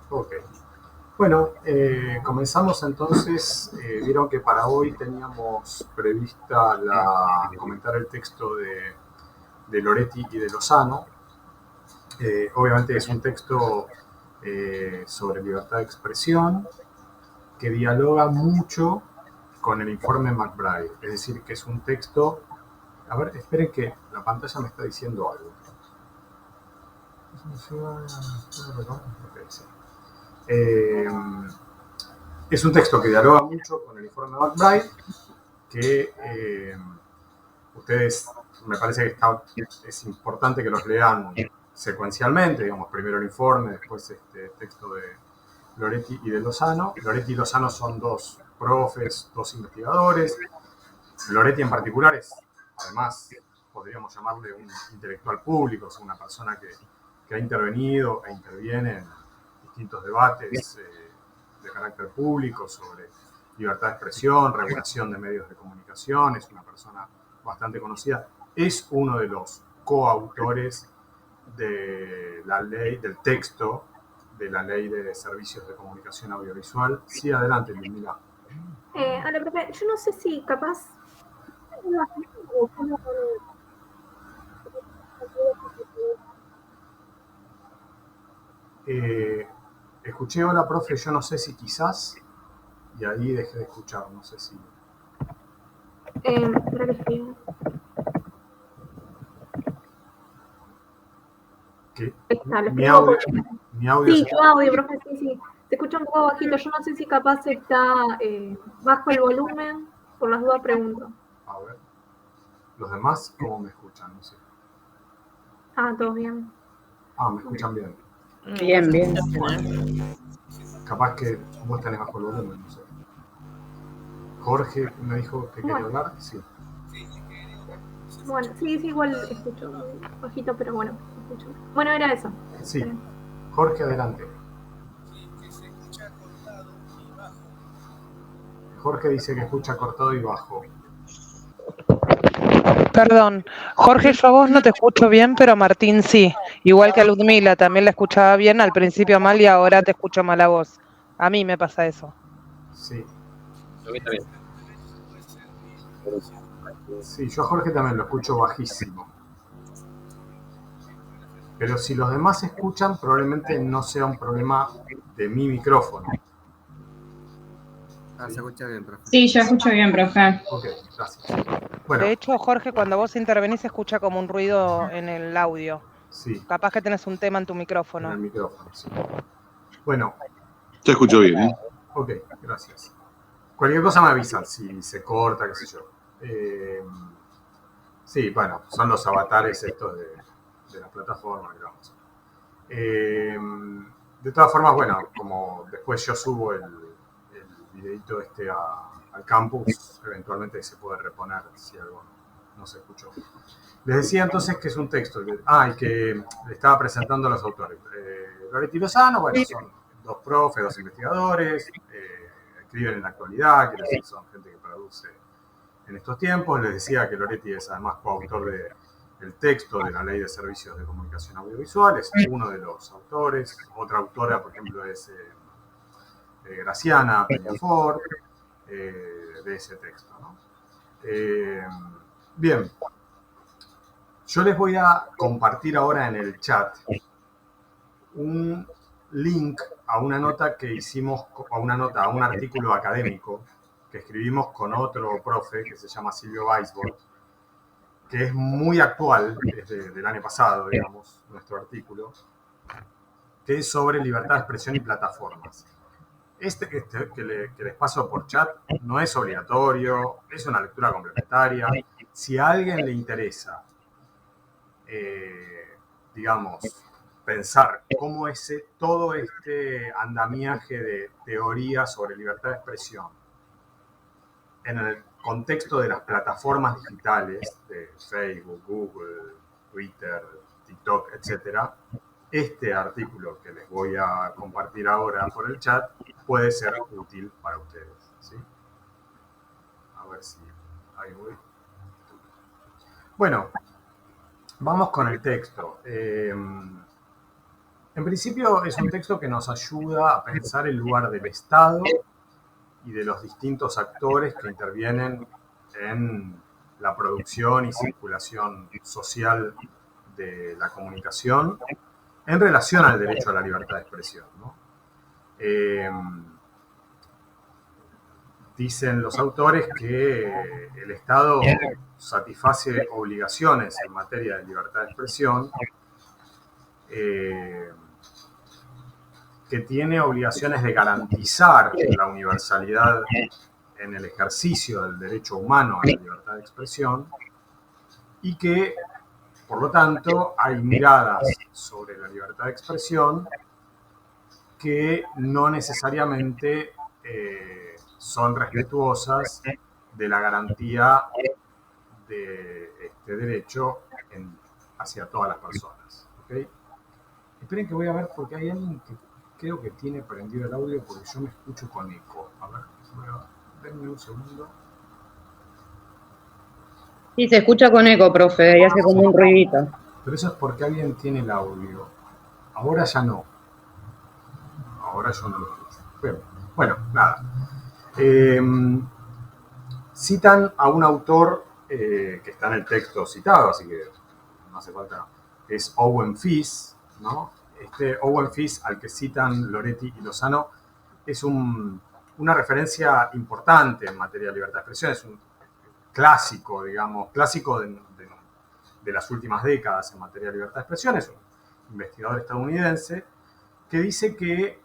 Ok. Bueno, comenzamos entonces. Vieron que para hoy teníamos prevista comentar el texto de Loretti y de Lozano. Obviamente es un texto sobre libertad de expresión que dialoga mucho con el informe McBride. Es decir, que es un texto... A ver, esperen que la pantalla me está diciendo algo. Okay, sí. Es un texto que dialoga mucho con el informe McBride, que ustedes, me parece que es importante que los lean secuencialmente, digamos, primero el informe, después este texto de Loretti y de Lozano. Loretti y Lozano son dos profes, dos investigadores. Loretti en particular es, además, podríamos llamarle un intelectual público, es una persona que ha intervenido e interviene en distintos debates de carácter público sobre libertad de expresión, regulación de medios de comunicación, es una persona bastante conocida, es uno de los coautores de la ley, del texto de la ley de servicios de comunicación audiovisual. Sí, adelante, Ludmila. A la profe, yo no sé si capaz... Escuché hola, profe, yo no sé si quizás, y ahí dejé de escuchar, no sé si... Espera que escribo. ¿Qué? Está, lo Mi escribo audio, porque... mi audio Sí, se... tu audio, profe, sí. Se escucha un poco bajito. Yo no sé si capaz está bajo el volumen. Por las dudas pregunto. A ver, los demás, ¿cómo me escuchan? No sé. Ah, todo bien. Ah, me escuchan bien. Bien, bien. Capaz que vos tenés bajo el volumen, no sé. Jorge me dijo que quería hablar, sí. Bueno, sí, igual escucho bajito, pero bueno, escucho. Bueno, era eso. Sí, Jorge, adelante. Jorge dice que escucha cortado y bajo. Perdón, Jorge, yo a vos no te escucho bien, pero a Martín sí. Igual que a Ludmila, también la escuchaba bien, al principio mal y ahora te escucho mal a vos. A mí me pasa eso. Sí. A mí también. Sí, yo a Jorge también lo escucho bajísimo. Pero si los demás escuchan, probablemente no sea un problema de mi micrófono. Se escucha bien, profe. Sí, yo escucho bien, profe. Ok, gracias. Bueno, De hecho, Jorge, cuando vos intervenís se escucha como un ruido en el audio. sí, Capaz que tenés un tema en tu en micrófono. el micrófono, sí. Bueno, Se escuchó bien, ¿eh? ok, gracias. Cualquier cosa me avisan si se corta, qué sé yo. Sí, bueno, son los avatares estos de la plataforma, digamos. De todas formas, bueno, como después yo subo el videito este al campus, eventualmente se puede reponer si algo no se escuchó. Les decía entonces que es un texto, y que le estaba presentando a los autores. Loretti y Lozano, bueno, son dos profes, dos investigadores, escriben en la actualidad, quiere decir, son gente que produce en estos tiempos. Les decía que Loretti es además coautor del texto de la Ley de Servicios de Comunicación Audiovisual, es uno de los autores. Otra autora, por ejemplo, es Graciana Peñafort, de ese texto, ¿no? Bien, yo les voy a compartir ahora en el chat un link a una nota que hicimos, a un artículo académico que escribimos con otro profe que se llama Silvio Weisbord, que es muy actual, es del año pasado, digamos, nuestro artículo, que es sobre libertad de expresión y plataformas. Que les paso por chat no es obligatorio, es una lectura complementaria. Si a alguien le interesa, digamos, pensar cómo es todo este andamiaje de teoría sobre libertad de expresión en el contexto de las plataformas digitales de Facebook, Google, Twitter, TikTok, etcétera, este artículo que les voy a compartir ahora por el chat puede ser útil para ustedes, ¿sí? A ver si ahí voy. Bueno, vamos con el texto. En En principio es un texto que nos ayuda a pensar el lugar del Estado y de los distintos actores que intervienen en la producción y circulación social de la comunicación en relación al derecho a la libertad de expresión, ¿no? Dicen los autores que el Estado satisface obligaciones en materia de libertad de expresión, que tiene obligaciones de garantizar la universalidad en el ejercicio del derecho humano a la libertad de expresión y que, por lo tanto, hay miradas sobre la libertad de expresión que no necesariamente son respetuosas de la garantía de este derecho hacia todas las personas. ¿Okay? Esperen que voy a ver porque hay alguien que creo que tiene prendido el audio porque yo me escucho con eco. A ver, denme un segundo. Sí, se escucha con eco, profe, y hace como un ruidito. Pero eso es porque alguien tiene el audio. Ahora ya no. Ahora yo no lo escucho. Bueno, nada. Citan a un autor que está en el texto citado, así que no hace falta. Es Owen Fish, ¿no? Este Owen Fish al que citan Loretti y Lozano es una referencia importante en materia de libertad de expresión, es un clásico, digamos, clásico de las últimas décadas en materia de libertad de expresión, es un investigador estadounidense que dice que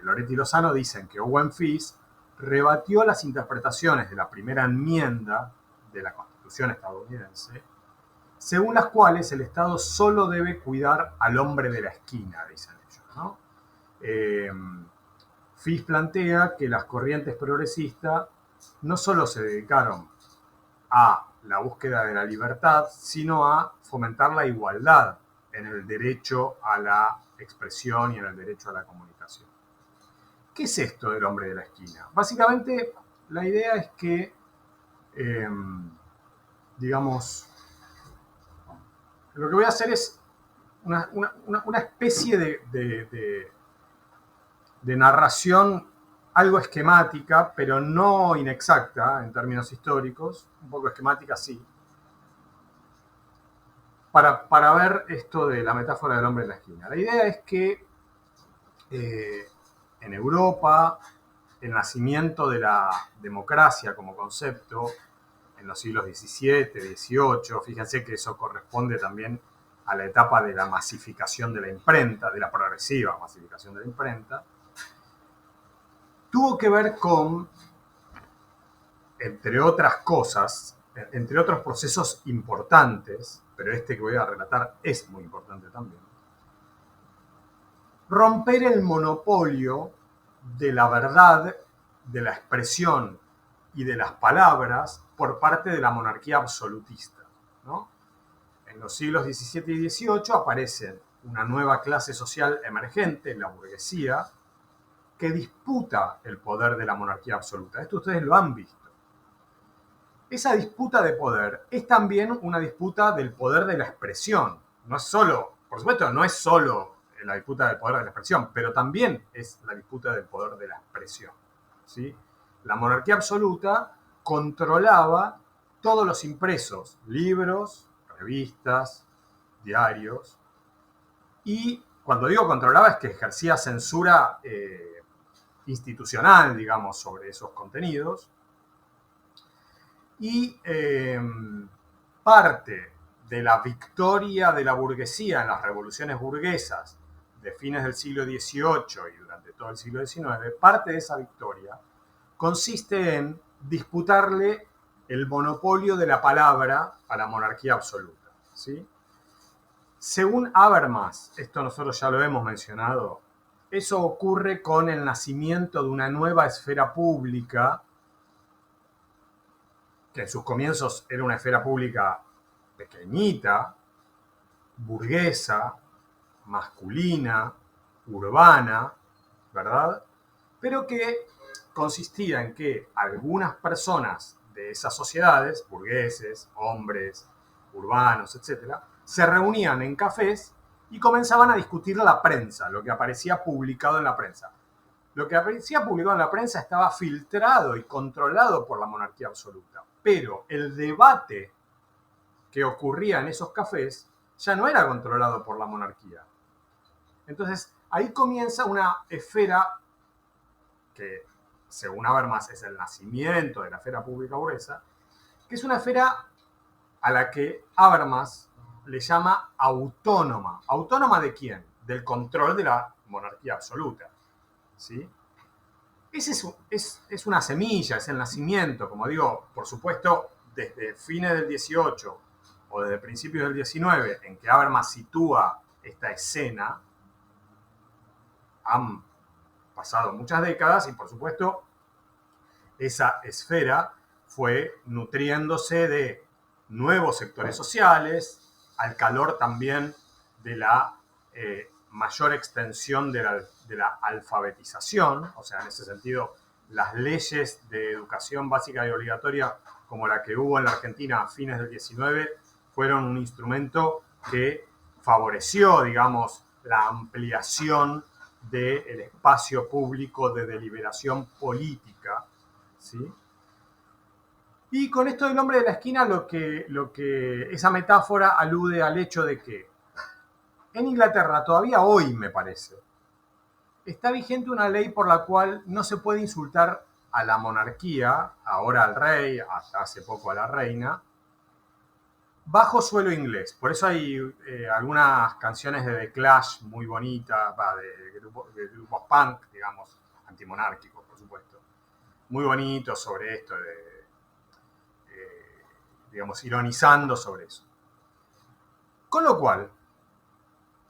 Loretti y Lozano dicen que Owen Fish rebatió las interpretaciones de la primera enmienda de la Constitución estadounidense, según las cuales el Estado solo debe cuidar al hombre de la esquina, dicen ellos, ¿no? Fish plantea que las corrientes progresistas no solo se dedicaron a la búsqueda de la libertad, sino a fomentar la igualdad en el derecho a la expresión y en el derecho a la comunicación. ¿Qué es esto del hombre de la esquina? Básicamente, la idea es que, digamos, lo que voy a hacer es una especie de narración algo esquemática, pero no inexacta en términos históricos, un poco esquemática sí, para ver esto de la metáfora del hombre en la esquina. La idea es que en Europa, el nacimiento de la democracia como concepto en los siglos XVII, XVIII, fíjense que eso corresponde también a la etapa de la masificación de la imprenta, de la progresiva masificación de la imprenta, tuvo que ver con, entre otras cosas, entre otros procesos importantes, pero este que voy a relatar es muy importante también, romper el monopolio de la verdad, de la expresión y de las palabras por parte de la monarquía absolutista, ¿no? En los siglos XVII y XVIII aparece una nueva clase social emergente, la burguesía, que disputa el poder de la monarquía absoluta. Esto ustedes lo han visto. Esa disputa de poder es también una disputa del poder de la expresión. No es solo, por supuesto, no es solo la disputa del poder de la expresión, pero también es la disputa del poder de la expresión, ¿sí? La monarquía absoluta controlaba todos los impresos, libros, revistas, diarios, y cuando digo controlaba es que ejercía censura institucional, digamos, sobre esos contenidos, y parte de la victoria de la burguesía en las revoluciones burguesas de fines del siglo XVIII y durante todo el siglo XIX, parte de esa victoria consiste en disputarle el monopolio de la palabra a la monarquía absoluta, ¿sí? Según Habermas, esto nosotros ya lo hemos mencionado, eso ocurre con el nacimiento de una nueva esfera pública, que en sus comienzos era una esfera pública pequeñita, burguesa, masculina, urbana, ¿verdad? Pero que consistía en que algunas personas de esas sociedades, burgueses, hombres, urbanos, etc., se reunían en cafés y comenzaban a discutir la prensa, lo que aparecía publicado en la prensa. Lo que aparecía publicado en la prensa estaba filtrado y controlado por la monarquía absoluta, pero el debate que ocurría en esos cafés ya no era controlado por la monarquía. Entonces, ahí comienza una esfera que, según Habermas, es el nacimiento de la esfera pública burguesa, que es una esfera a la que Habermas le llama autónoma. ¿Autónoma de quién? Del control de la monarquía absoluta. ¿Sí? Es una semilla, es el nacimiento, como digo, por supuesto, desde fines del 18 o desde principios del 19, en que Habermas sitúa esta escena, han pasado muchas décadas y, por supuesto, esa esfera fue nutriéndose de nuevos sectores sociales, al calor también de la mayor extensión de la alfabetización, o sea, en ese sentido, las leyes de educación básica y obligatoria, como la que hubo en la Argentina a fines del 19, fueron un instrumento que favoreció, digamos, la ampliación del espacio público de deliberación política, ¿sí? Y con esto del hombre de la esquina, lo que esa metáfora alude al hecho de que en Inglaterra, todavía hoy me parece, está vigente una ley por la cual no se puede insultar a la monarquía, ahora al rey, hasta hace poco a la reina, bajo suelo inglés. Por eso hay algunas canciones de The Clash muy bonitas, de grupos punk, digamos, antimonárquicos, por supuesto, muy bonitos sobre esto, digamos, ironizando sobre eso. Con lo cual,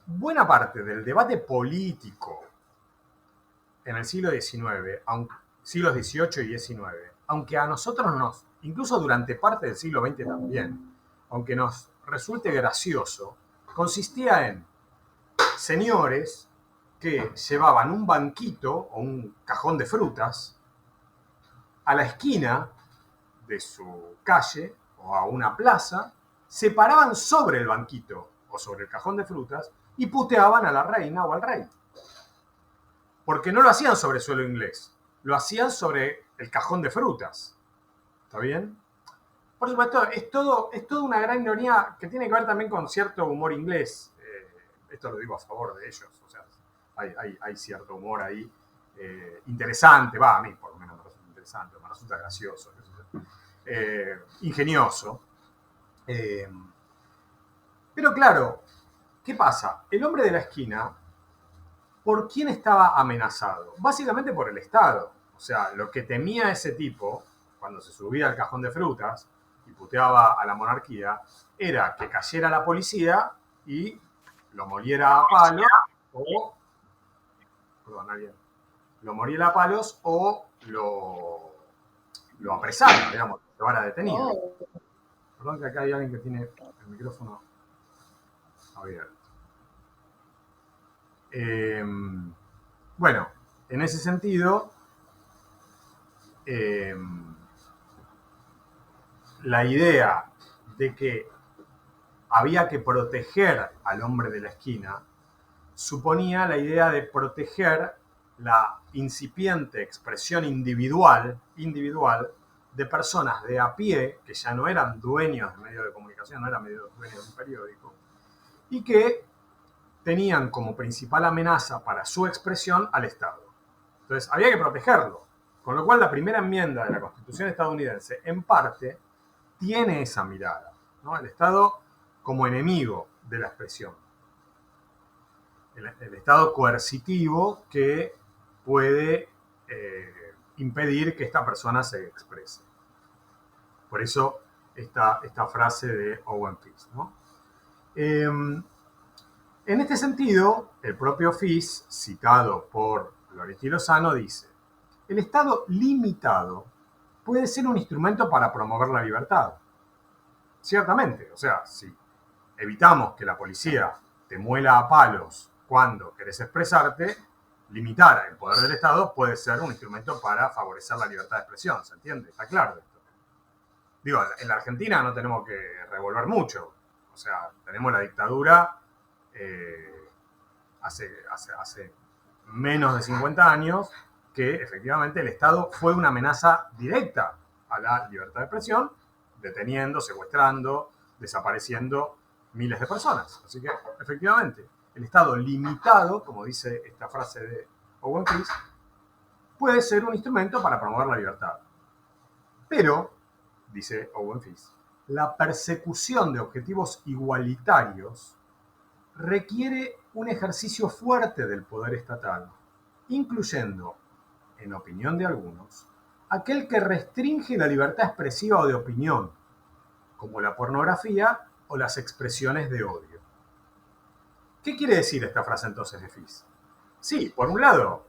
buena parte del debate político en el siglo XIX, siglos XVIII y XIX, aunque a nosotros incluso durante parte del siglo XX también, aunque nos resulte gracioso, consistía en señores que llevaban un banquito o un cajón de frutas a la esquina de su calle o a una plaza, se paraban sobre el banquito o sobre el cajón de frutas y puteaban a la reina o al rey. Porque no lo hacían sobre suelo inglés, lo hacían sobre el cajón de frutas. ¿Está bien? Por supuesto, es todo una gran ironía que tiene que ver también con cierto humor inglés. Esto lo digo a favor de ellos. O sea, hay cierto humor ahí interesante. A mí por lo menos me resulta interesante, me resulta gracioso. Ingenioso. Pero claro, ¿qué pasa? El hombre de la esquina, ¿por quién estaba amenazado? Básicamente por el Estado. O sea, lo que temía ese tipo, cuando se subía al cajón de frutas y puteaba a la monarquía, era que cayera la policía y lo moliera a palos o... Perdón, alguien. Lo moliera a palos o lo apresara, digamos, lo llevara detenido. Perdón que acá hay alguien que tiene el micrófono abierto. Bueno, en ese sentido, la idea de que había que proteger al hombre de la esquina suponía la idea de proteger la incipiente expresión individual de personas de a pie, que ya no eran dueños de medios de comunicación, no eran dueños de un periódico, y que tenían como principal amenaza para su expresión al Estado. Entonces, había que protegerlo. Con lo cual, la primera enmienda de la Constitución estadounidense, en parte, tiene esa mirada, ¿no? El Estado como enemigo de la expresión. El Estado coercitivo que puede impedir que esta persona se exprese. Por eso esta frase de Owen Fisk, ¿no? En este sentido, el propio Fisk, citado por Loretti Lozano, dice: el Estado limitado puede ser un instrumento para promover la libertad. Ciertamente, o sea, si evitamos que la policía te muela a palos cuando querés expresarte, limitar el poder del Estado puede ser un instrumento para favorecer la libertad de expresión, ¿se entiende? Está claro esto. Digo, en la Argentina no tenemos que revolver mucho, o sea, tenemos la dictadura hace menos de 50 años, que efectivamente el Estado fue una amenaza directa a la libertad de expresión, deteniendo, secuestrando, desapareciendo miles de personas. Así que, efectivamente, el Estado limitado, como dice esta frase de Owen Fitz, puede ser un instrumento para promover la libertad. Pero, dice Owen Fitz, la persecución de objetivos igualitarios requiere un ejercicio fuerte del poder estatal, incluyendo, en opinión de algunos, aquel que restringe la libertad expresiva o de opinión, como la pornografía o las expresiones de odio. ¿Qué quiere decir esta frase entonces de Fitz? Sí, por un lado,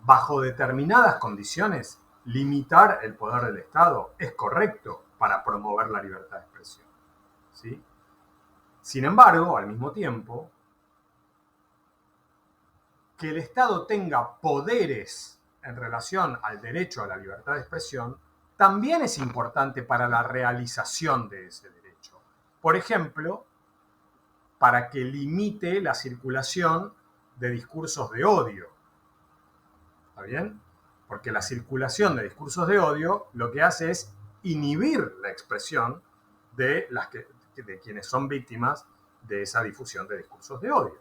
bajo determinadas condiciones, limitar el poder del Estado es correcto para promover la libertad de expresión. ¿Sí? Sin embargo, al mismo tiempo, que el Estado tenga poderes en relación al derecho a la libertad de expresión también es importante para la realización de ese derecho. Por ejemplo, para que limite la circulación de discursos de odio. ¿Está bien? Porque la circulación de discursos de odio lo que hace es inhibir la expresión de quienes son víctimas de esa difusión de discursos de odio.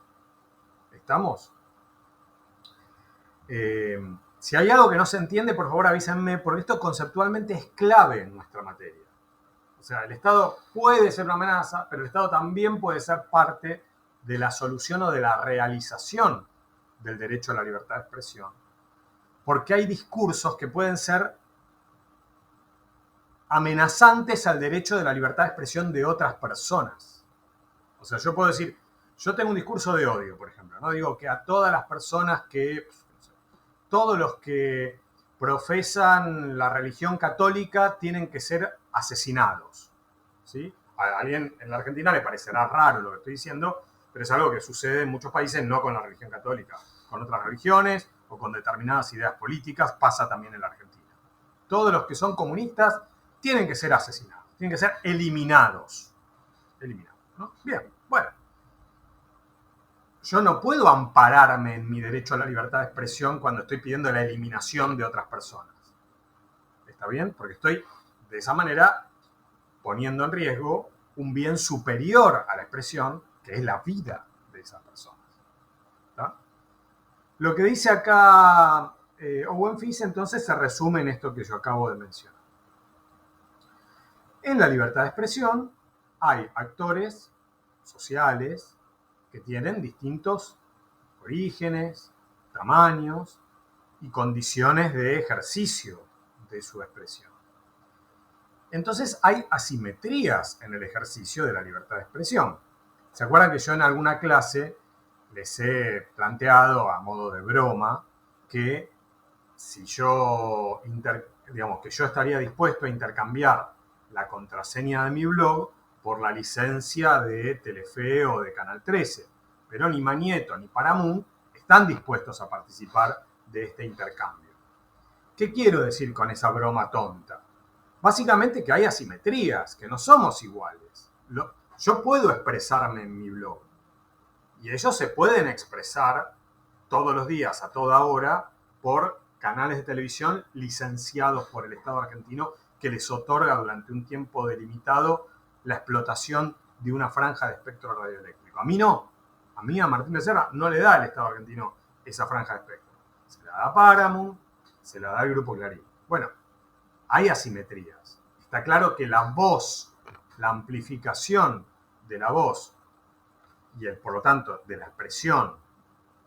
¿Estamos? Si hay algo que no se entiende, por favor avísenme, porque esto conceptualmente es clave en nuestra materia. O sea, el Estado puede ser una amenaza, pero el Estado también puede ser parte de la solución o de la realización del derecho a la libertad de expresión. Porque hay discursos que pueden ser amenazantes al derecho de la libertad de expresión de otras personas. O sea, yo puedo decir, yo tengo un discurso de odio, por ejemplo, ¿no? Digo que a todas las personas todos los que profesan la religión católica tienen que ser asesinados. ¿Sí? A alguien en la Argentina le parecerá raro lo que estoy diciendo, pero es algo que sucede en muchos países, no con la religión católica, con otras religiones o con determinadas ideas políticas, pasa también en la Argentina. Todos los que son comunistas tienen que ser asesinados, tienen que ser eliminados. Eliminados, ¿no? Bien, bueno. Yo no puedo ampararme en mi derecho a la libertad de expresión cuando estoy pidiendo la eliminación de otras personas. ¿Está bien? Porque estoy, de esa manera, poniendo en riesgo un bien superior a la expresión, que es la vida de esas personas. ¿Está? Lo que dice acá Owen Fitz, entonces, se resume en esto que yo acabo de mencionar. En la libertad de expresión hay actores sociales que tienen distintos orígenes, tamaños y condiciones de ejercicio de su expresión. Entonces hay asimetrías en el ejercicio de la libertad de expresión. ¿Se acuerdan que yo en alguna clase les he planteado a modo de broma que si yo, que yo estaría dispuesto a intercambiar la contraseña de mi blog por la licencia de Telefe o de Canal 13. Pero ni Manieto ni Paramount están dispuestos a participar de este intercambio. ¿Qué quiero decir con esa broma tonta? Básicamente que hay asimetrías, que no somos iguales. Yo puedo expresarme en mi blog y ellos se pueden expresar todos los días, a toda hora, por canales de televisión licenciados por el Estado argentino que les otorga durante un tiempo delimitado la explotación de una franja de espectro radioeléctrico. A mí no. A mí, a Martín Becerra, no le da el Estado argentino esa franja de espectro. Se la da Paramount, se la da el Grupo Clarín. Bueno, hay asimetrías. Está claro que la voz, la amplificación de la voz y, por lo tanto, de la expresión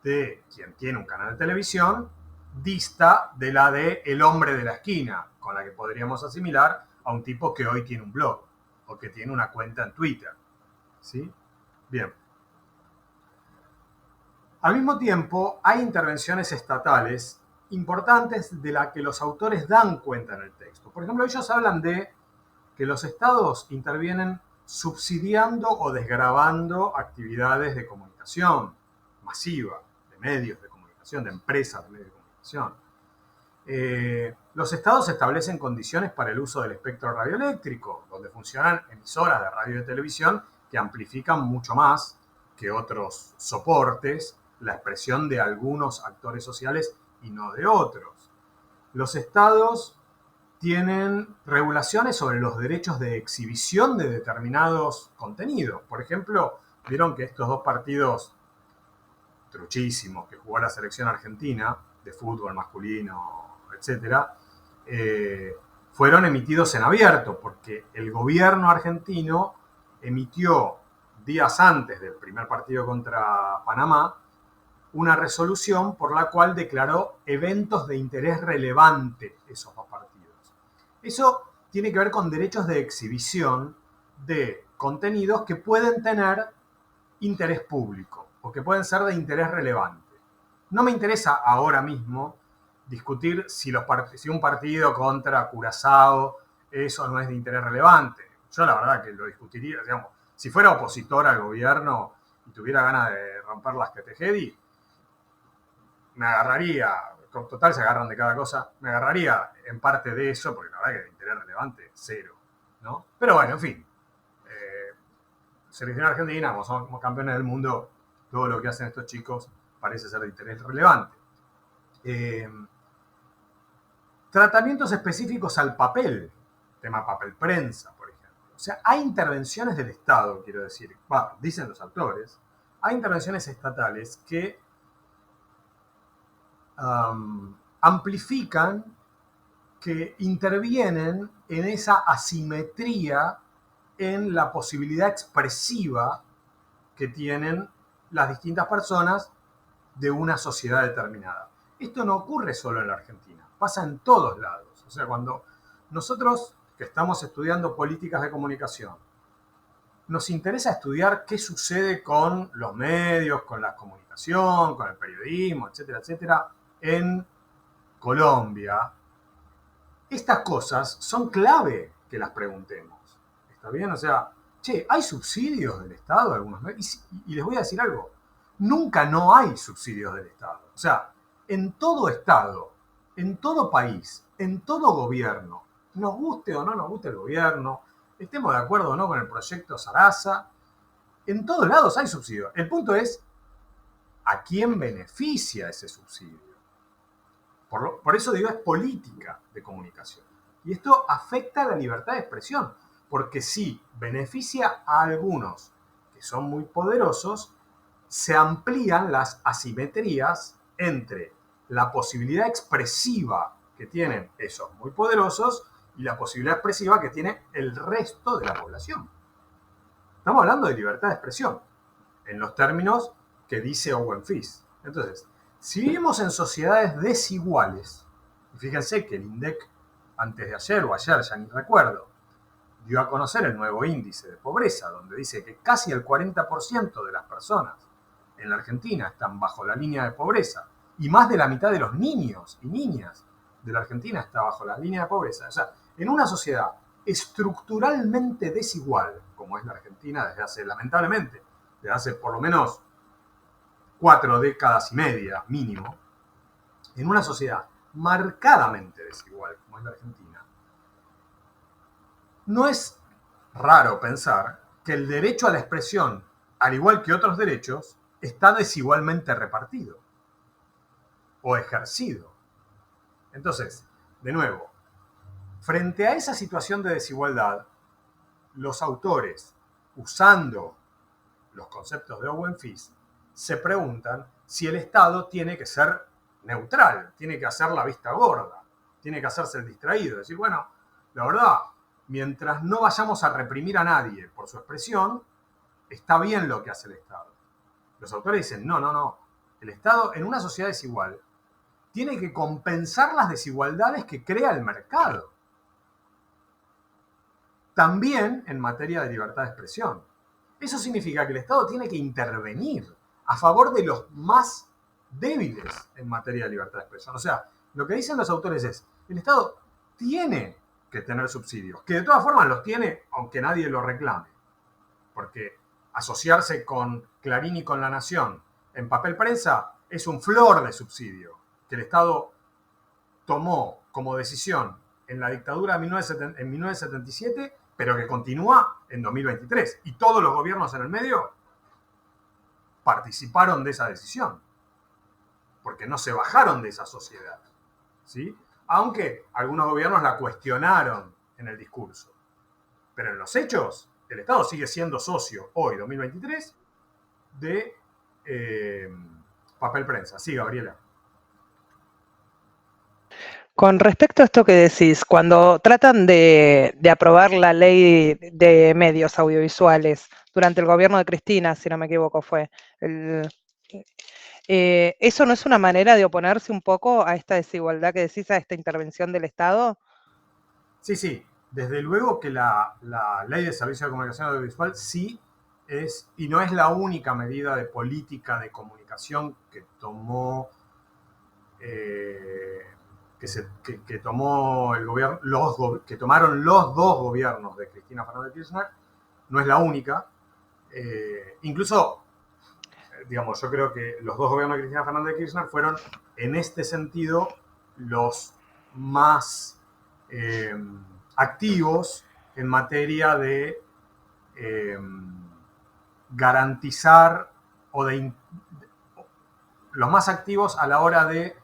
de quien tiene un canal de televisión dista de la de el hombre de la esquina, con la que podríamos asimilar a un tipo que hoy tiene un blog o que tiene una cuenta en Twitter. ¿Sí? Bien. Al mismo tiempo, hay intervenciones estatales importantes de las que los autores dan cuenta en el texto. Por ejemplo, ellos hablan de que los estados intervienen subsidiando o desgravando actividades de comunicación masiva, de medios de comunicación, de empresas de medios de comunicación. Los estados establecen condiciones para el uso del espectro radioeléctrico, donde funcionan emisoras de radio y de televisión que amplifican mucho más que otros soportes la expresión de algunos actores sociales y no de otros. Los estados tienen regulaciones sobre los derechos de exhibición de determinados contenidos. Por ejemplo, vieron que estos dos partidos truchísimos que jugó la selección argentina de fútbol masculino, etcétera, fueron emitidos en abierto porque el gobierno argentino emitió días antes del primer partido contra Panamá una resolución por la cual declaró eventos de interés relevante esos dos partidos. Eso tiene que ver con derechos de exhibición de contenidos que pueden tener interés público o que pueden ser de interés relevante. No me interesa ahora mismo discutir si un partido contra Curazao eso no es de interés relevante. Yo la verdad que lo discutiría, digamos, si fuera opositor al gobierno y tuviera ganas de romper las Ketejedi, me agarraría, con total se agarran de cada cosa, me agarraría en parte de eso, porque la verdad que de interés relevante, cero, ¿no? Pero bueno, en fin, selección argentina, como somos campeones del mundo, todo lo que hacen estos chicos parece ser de interés relevante. Tratamientos específicos al papel, tema papel prensa, por ejemplo. O sea, hay intervenciones del Estado, quiero decir, dicen los autores, hay intervenciones estatales que amplifican, que intervienen en esa asimetría en la posibilidad expresiva que tienen las distintas personas de una sociedad determinada. Esto no ocurre solo en la Argentina, pasa en todos lados. O sea, cuando nosotros que estamos estudiando políticas de comunicación, nos interesa estudiar qué sucede con los medios, con la comunicación, con el periodismo, etcétera, etcétera, en Colombia, estas cosas son clave que las preguntemos. ¿Está bien? O sea, che, ¿hay subsidios del Estado de algunos medios? Y les voy a decir algo, nunca no hay subsidios del Estado. O sea, en todo Estado, en todo país, en todo gobierno, nos guste o no nos guste el gobierno, estemos de acuerdo o no con el proyecto Sarasa, en todos lados hay subsidios. El punto es, ¿a quién beneficia ese subsidio? Por eso digo, es política de comunicación. Y esto afecta a la libertad de expresión, porque si beneficia a algunos que son muy poderosos, se amplían las asimetrías entre la posibilidad expresiva que tienen esos muy poderosos y la posibilidad expresiva que tiene el resto de la población. Estamos hablando de libertad de expresión, en los términos que dice Owen Fis. Entonces, si vivimos en sociedades desiguales, y fíjense que el INDEC antes de ayer o ayer, ya ni recuerdo, dio a conocer el nuevo índice de pobreza, donde dice que casi el 40% de las personas en la Argentina están bajo la línea de pobreza, y más de la mitad de los niños y niñas de la Argentina está bajo la línea de pobreza. O sea, en una sociedad estructuralmente desigual, como es la Argentina desde hace, lamentablemente, desde hace por lo menos 4 décadas y media mínimo, en una sociedad marcadamente desigual como es la Argentina, no es raro pensar que el derecho a la expresión, al igual que otros derechos, está desigualmente repartido o ejercido. Entonces, de nuevo, frente a esa situación de desigualdad, los autores, usando los conceptos de Owen Fis, se preguntan si el Estado tiene que ser neutral, tiene que hacer la vista gorda, tiene que hacerse el distraído, decir, bueno, la verdad, mientras no vayamos a reprimir a nadie por su expresión, está bien lo que hace el Estado. Los autores dicen, no, el Estado en una sociedad desigual tiene que compensar las desigualdades que crea el mercado. También en materia de libertad de expresión. Eso significa que el Estado tiene que intervenir a favor de los más débiles en materia de libertad de expresión. O sea, lo que dicen los autores es, el Estado tiene que tener subsidios, que de todas formas los tiene aunque nadie lo reclame. Porque asociarse con Clarín y con La Nación en papel prensa es un flor de subsidio que el Estado tomó como decisión en la dictadura en 1977, pero que continúa en 2023. Y todos los gobiernos en el medio participaron de esa decisión, porque no se bajaron de esa sociedad, ¿sí? Aunque algunos gobiernos la cuestionaron en el discurso. Pero en los hechos, el Estado sigue siendo socio, hoy, 2023, de papel prensa. Sí, Gabriela. Con respecto a esto que decís, cuando tratan de aprobar la ley de medios audiovisuales durante el gobierno de Cristina, si no me equivoco, ¿eso no es una manera de oponerse un poco a esta desigualdad que decís, a esta intervención del Estado? Sí, sí. Desde luego que la ley de servicio de comunicación audiovisual sí es, y no es la única medida de política de comunicación que tomó que tomó el gobierno, que tomaron los dos gobiernos de Cristina Fernández de Kirchner, no es la única. Incluso, digamos, yo creo que los dos gobiernos de Cristina Fernández de Kirchner fueron, en este sentido, los más activos en materia de garantizar los más activos a la hora de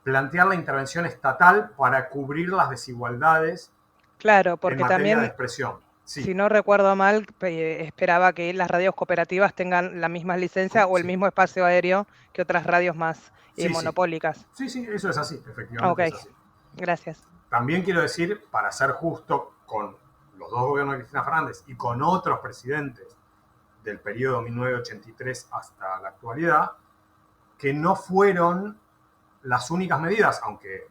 plantear la intervención estatal para cubrir las desigualdades, claro, porque en materia también, de expresión. Sí. Si no recuerdo mal, esperaba que las radios cooperativas tengan la misma licencia o el mismo espacio aéreo que otras radios más monopólicas. Sí, eso es así, efectivamente. Okay. Es así. Gracias. También quiero decir, para ser justo con los dos gobiernos de Cristina Fernández y con otros presidentes del periodo 1983 hasta la actualidad, que no fueron las únicas medidas, aunque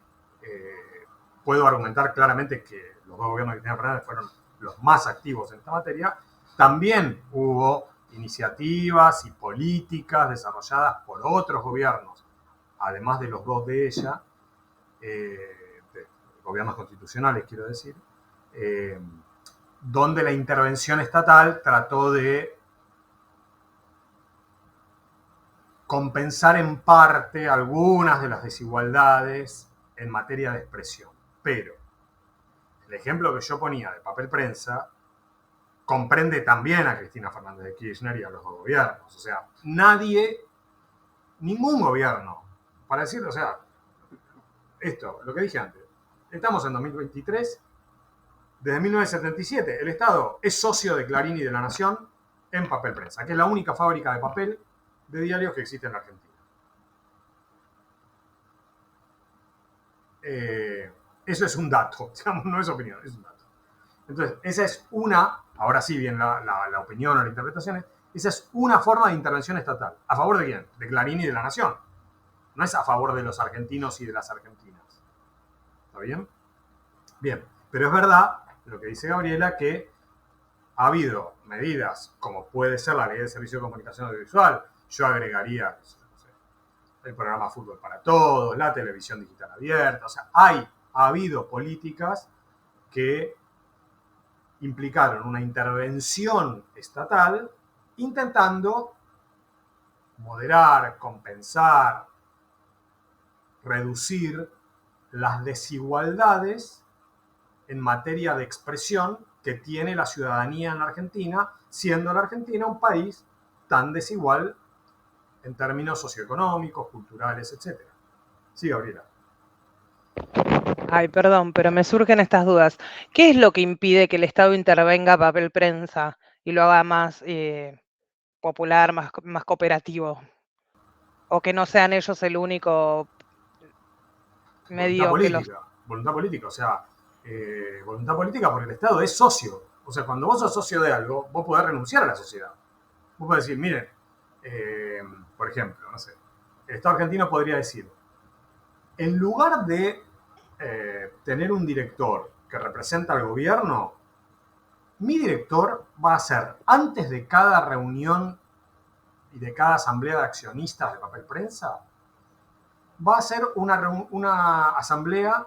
puedo argumentar claramente que los dos gobiernos de Cristina Fernández fueron los más activos en esta materia, también hubo iniciativas y políticas desarrolladas por otros gobiernos, además de los dos de ella, gobiernos constitucionales, quiero decir, donde la intervención estatal trató de compensar en parte algunas de las desigualdades en materia de expresión. Pero el ejemplo que yo ponía de papel prensa comprende también a Cristina Fernández de Kirchner y a los dos gobiernos. O sea, ningún gobierno, para decirlo, o sea, esto, lo que dije antes, estamos en 2023, desde 1977 el Estado es socio de Clarín y de La Nación en papel prensa, que es la única fábrica de papel de diarios que existe en la Argentina. Eso es un dato, digamos, no es opinión, es un dato. Entonces, esa es una, ahora sí bien la opinión o la interpretación, esa es una forma de intervención estatal. ¿A favor de quién? De Clarín y de La Nación. No es a favor de los argentinos y de las argentinas. ¿Está bien? Bien, pero es verdad lo que dice Gabriela, que ha habido medidas como puede ser la ley de servicio de comunicación audiovisual. Yo agregaría, no sé, el programa Fútbol para Todos, la televisión digital abierta. O sea, ha habido políticas que implicaron una intervención estatal intentando moderar, compensar, reducir las desigualdades en materia de expresión que tiene la ciudadanía en la Argentina, siendo la Argentina un país tan desigual en términos socioeconómicos, culturales, etc. Sí, Gabriela. Ay, perdón, pero me surgen estas dudas. ¿Qué es lo que impide que el Estado intervenga papel prensa y lo haga más popular, más cooperativo? O que no sean ellos el único medio Voluntad política, o sea, voluntad política porque el Estado es socio. O sea, cuando vos sos socio de algo, vos podés renunciar a la sociedad. Vos podés decir, miren, por ejemplo, no sé, el Estado argentino podría decir, en lugar de tener un director que representa al gobierno, mi director va a ser, antes de cada reunión y de cada asamblea de accionistas de papel prensa, va a ser una asamblea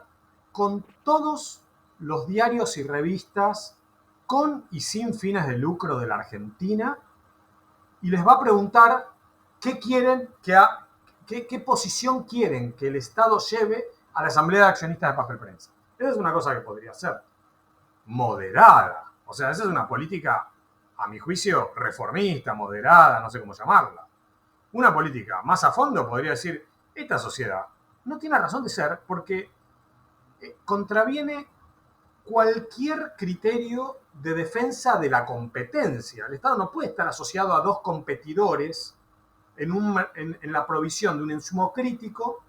con todos los diarios y revistas con y sin fines de lucro de la Argentina y les va a preguntar qué quieren, qué posición quieren que el Estado lleve a la asamblea de accionistas de papel prensa. Esa es una cosa que podría ser moderada. O sea, esa es una política, a mi juicio, reformista, moderada, no sé cómo llamarla. Una política más a fondo podría decir, esta sociedad no tiene razón de ser porque contraviene cualquier criterio de defensa de la competencia. El Estado no puede estar asociado a dos competidores en la provisión de un insumo crítico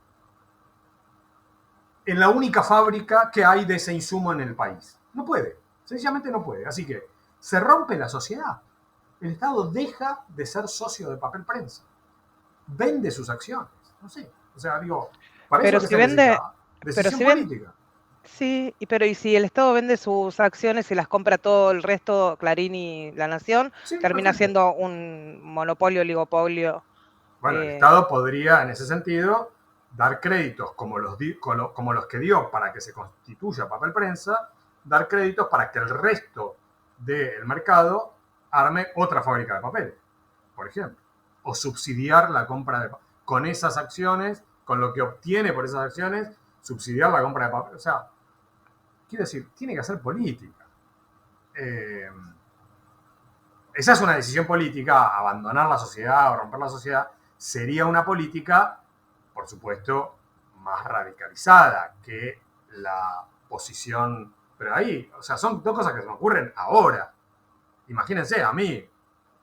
en la única fábrica que hay de ese insumo en el país. No puede, sencillamente no puede. Así que se rompe la sociedad. El Estado deja de ser socio de papel prensa. Vende sus acciones. No sé. O sea, digo, para Pero eso si que se vende, necesita pero decisión si vende, política. sí, pero ¿y si el Estado vende sus acciones y las compra todo el resto, Clarín y La Nación, Sí, termina perfecto. siendo un monopolio, oligopolio? Bueno, el Estado podría, en ese sentido, dar créditos como los que dio para que se constituya papel prensa, dar créditos para que el resto del mercado arme otra fábrica de papel, por ejemplo. O subsidiar la compra de papel. Con esas acciones, con lo que obtiene por esas acciones, subsidiar la compra de papel. O sea, quiero decir, tiene que hacer política. Esa es una decisión política, abandonar la sociedad o romper la sociedad, sería una política, por supuesto, más radicalizada que la posición. Pero ahí, o sea, son dos cosas que se me ocurren ahora. Imagínense, a mí,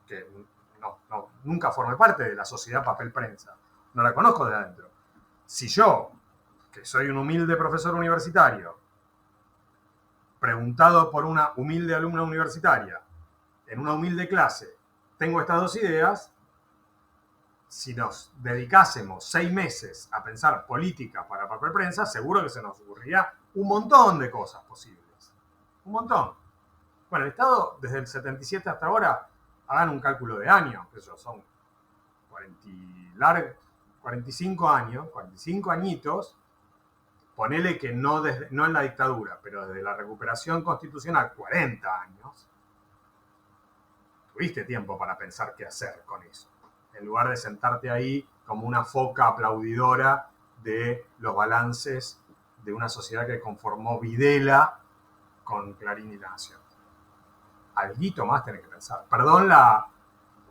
que nunca formé parte de la sociedad papel prensa, no la conozco de adentro. Si yo, que soy un humilde profesor universitario, preguntado por una humilde alumna universitaria, en una humilde clase, tengo estas dos ideas, si nos dedicásemos 6 meses a pensar política para papel prensa, seguro que se nos ocurriría un montón de cosas posibles. Un montón. Bueno, el Estado, desde el 77 hasta ahora, hagan un cálculo de años, eso son 45 años, 45 añitos, ponele que no en la dictadura, pero desde la recuperación constitucional, 40 años, tuviste tiempo para pensar qué hacer con eso. En lugar de sentarte ahí como una foca aplaudidora de los balances de una sociedad que conformó Videla con Clarín y La Nación. Alguito más tenés que pensar. Perdón la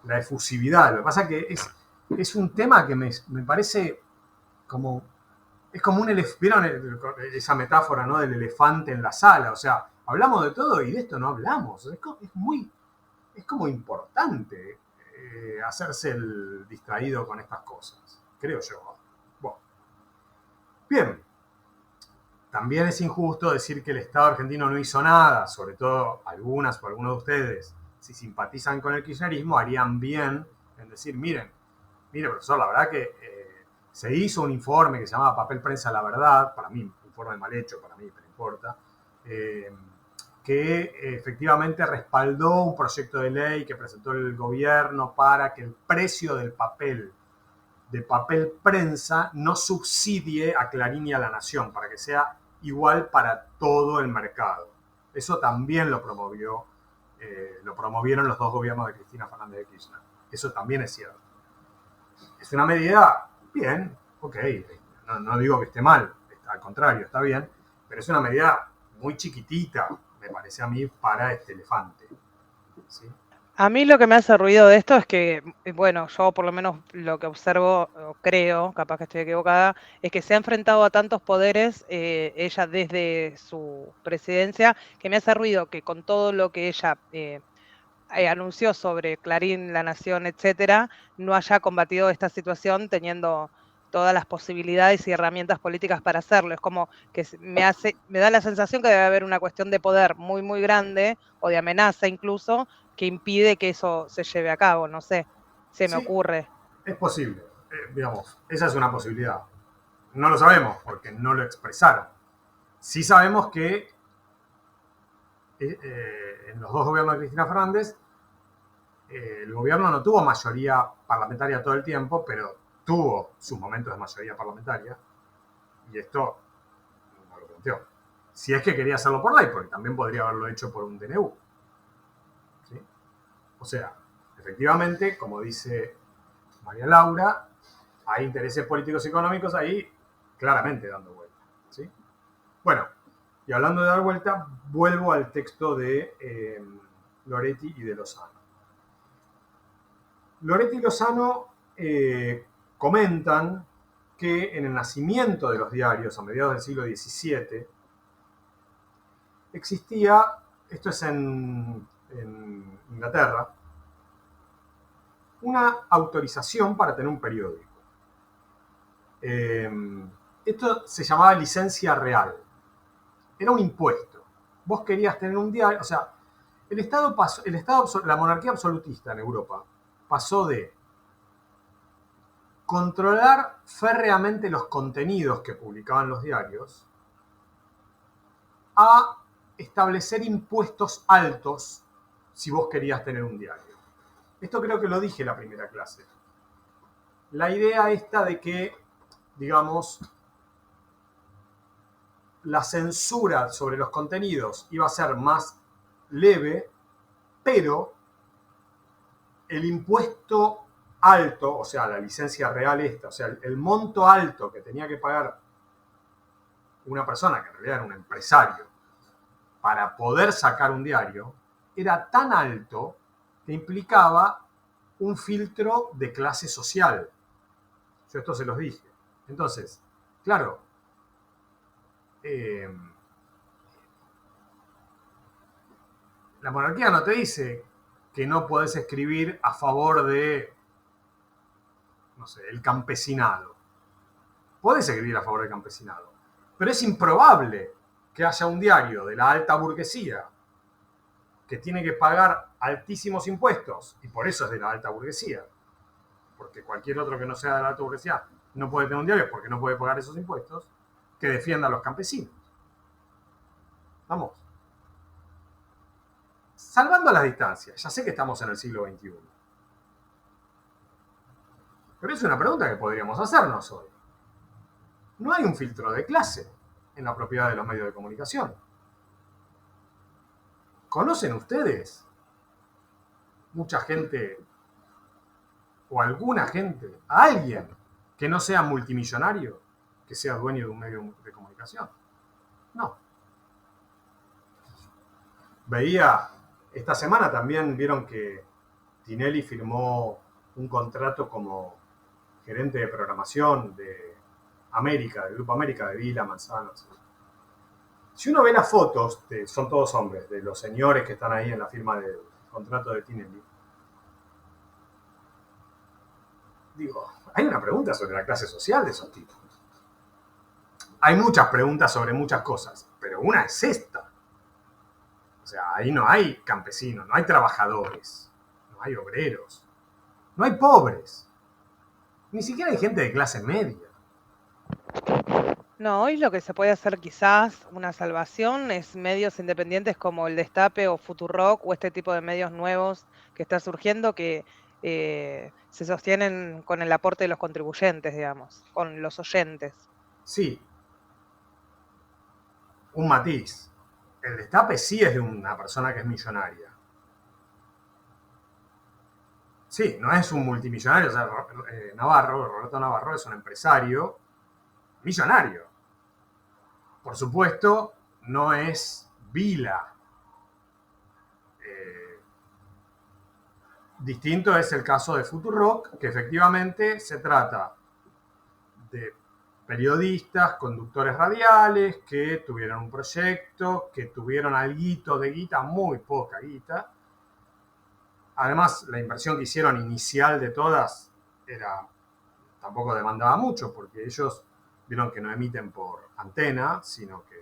efusividad. Lo que pasa es que es un tema que me parece como... Es como un elefante. ¿Vieron esa metáfora, ¿no? Del elefante en la sala? O sea, hablamos de todo y de esto no hablamos. Es como importante hacerse el distraído con estas cosas, creo yo. Bueno. Bien. También es injusto decir que el Estado argentino no hizo nada, sobre todo algunos de ustedes, si simpatizan con el kirchnerismo, harían bien en decir, mire, profesor, la verdad que se hizo un informe que se llamaba Papel Prensa La Verdad, para mí, un informe mal hecho, para mí, pero no importa, que efectivamente respaldó un proyecto de ley que presentó el gobierno para que el precio del papel, de papel prensa, no subsidie a Clarín y a La Nación, para que sea igual para todo el mercado. Eso también lo promovieron los dos gobiernos de Cristina Fernández de Kirchner. Eso también es cierto. Es una medida, bien, ok, no digo que esté mal, al contrario, está bien, pero es una medida muy chiquitita, me parece a mí, para este elefante. ¿Sí? A mí lo que me hace ruido de esto es que, bueno, yo por lo menos lo que observo, o creo, capaz que estoy equivocada, es que se ha enfrentado a tantos poderes, ella desde su presidencia, que me hace ruido que con todo lo que ella anunció sobre Clarín, La Nación, etcétera, no haya combatido esta situación teniendo todas las posibilidades y herramientas políticas para hacerlo. Es como que me da la sensación que debe haber una cuestión de poder muy, muy grande, o de amenaza incluso, que impide que eso se lleve a cabo. No sé, se me ocurre. Es posible, digamos, esa es una posibilidad. No lo sabemos porque no lo expresaron. Sí sabemos que en los dos gobiernos de Cristina Fernández, el gobierno no tuvo mayoría parlamentaria todo el tiempo, pero tuvo sus momentos de mayoría parlamentaria, y esto no lo planteó. Si es que quería hacerlo por ley, porque también podría haberlo hecho por un DNU. ¿Sí? O sea, efectivamente, como dice María Laura, hay intereses políticos y económicos ahí claramente dando vuelta. ¿Sí? Bueno, y hablando de dar vuelta, vuelvo al texto de Loretti y de Lozano. Loretti y Lozano comentan que en el nacimiento de los diarios, a mediados del siglo XVII, existía, esto es en Inglaterra, una autorización para tener un periódico. Esto se llamaba licencia real. Era un impuesto. Vos querías tener un diario, o sea, la monarquía absolutista en Europa pasó de controlar férreamente los contenidos que publicaban los diarios a establecer impuestos altos si vos querías tener un diario. Esto creo que lo dije en la primera clase. La idea esta de que, digamos, la censura sobre los contenidos iba a ser más leve, pero el impuesto alto, o sea, la licencia real esta, o sea, el monto alto que tenía que pagar una persona, que en realidad era un empresario, para poder sacar un diario, era tan alto que implicaba un filtro de clase social. Yo esto se los dije. Entonces, claro, la monarquía no te dice que no podés escribir a favor de, no sé, el campesinado. Podés escribir a favor del campesinado, pero es improbable que haya un diario de la alta burguesía que tiene que pagar altísimos impuestos, y por eso es de la alta burguesía, porque cualquier otro que no sea de la alta burguesía no puede tener un diario porque no puede pagar esos impuestos, que defienda a los campesinos. Vamos. Salvando las distancias, ya sé que estamos en el siglo XXI, pero es una pregunta que podríamos hacernos hoy. No hay un filtro de clase en la propiedad de los medios de comunicación. ¿Conocen ustedes mucha gente o alguna gente, a alguien que no sea multimillonario, que sea dueño de un medio de comunicación? No. Veía, esta semana también vieron que Tinelli firmó un contrato como gerente de programación de América, del Grupo América, de Vila, Manzano, etc. Si uno ve las fotos, son todos hombres, de los señores que están ahí en la firma del contrato de Tinelli, digo, hay una pregunta sobre la clase social de esos tipos. Hay muchas preguntas sobre muchas cosas, pero una es esta. O sea, ahí no hay campesinos, no hay trabajadores, no hay obreros, no hay pobres, ni siquiera hay gente de clase media. No, hoy lo que se puede hacer quizás una salvación es medios independientes como el Destape o Futurock o este tipo de medios nuevos que está surgiendo que se sostienen con el aporte de los contribuyentes, digamos, con los oyentes. Sí, un matiz. El Destape sí es de una persona que es millonaria. Sí, no es un multimillonario. O sea, Roberto Navarro es un empresario millonario. Por supuesto, no es Vila. Distinto es el caso de Futurock, que efectivamente se trata de periodistas, conductores radiales, que tuvieron un proyecto, que tuvieron alguito de guita, muy poca guita. Además, la inversión que hicieron inicial de todas tampoco demandaba mucho, porque ellos vieron que no emiten por antena, sino que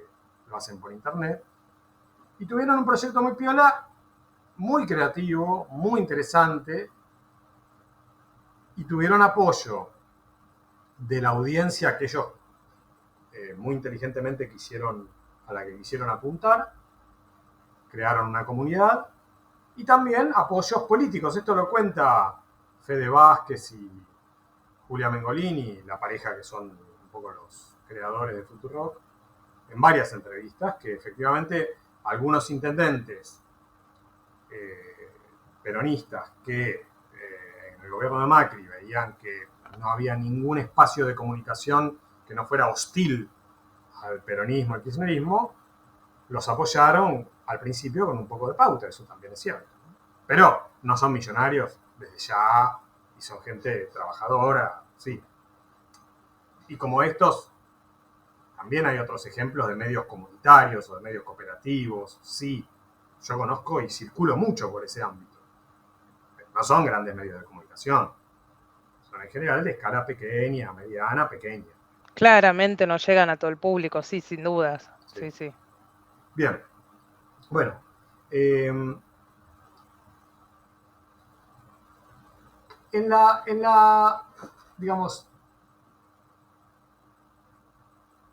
lo hacen por internet. Y tuvieron un proyecto muy piola, muy creativo, muy interesante, y tuvieron apoyo de la audiencia que ellos muy inteligentemente a la que quisieron apuntar, crearon una comunidad, y también apoyos políticos. Esto lo cuenta Fede Vázquez y Julia Mengolini, la pareja que son un poco los creadores de Futurock, en varias entrevistas, que efectivamente algunos intendentes peronistas que en el gobierno de Macri veían que no había ningún espacio de comunicación que no fuera hostil al peronismo, al kirchnerismo, los apoyaron al principio con un poco de pauta, eso también es cierto. Pero no son millonarios desde ya, y son gente trabajadora, sí. Y como estos, también hay otros ejemplos de medios comunitarios o de medios cooperativos, sí. Yo conozco y circulo mucho por ese ámbito. No son grandes medios de comunicación. Son en general de escala pequeña, mediana, pequeña. Claramente no llegan a todo el público, sí, sin dudas. Sí. Sí. Bien. Bueno. Digamos,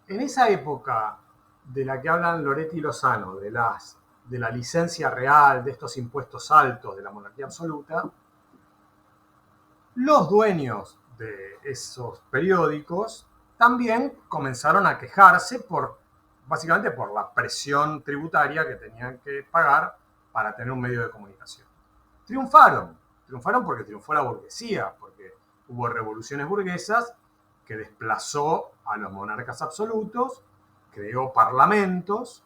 en esa época de la que hablan Loretti y Lozano, de la licencia real, de estos impuestos altos, de la monarquía absoluta, los dueños de esos periódicos también comenzaron a quejarse básicamente por la presión tributaria que tenían que pagar para tener un medio de comunicación. Triunfaron porque triunfó la burguesía, porque hubo revoluciones burguesas que desplazó a los monarcas absolutos, creó parlamentos,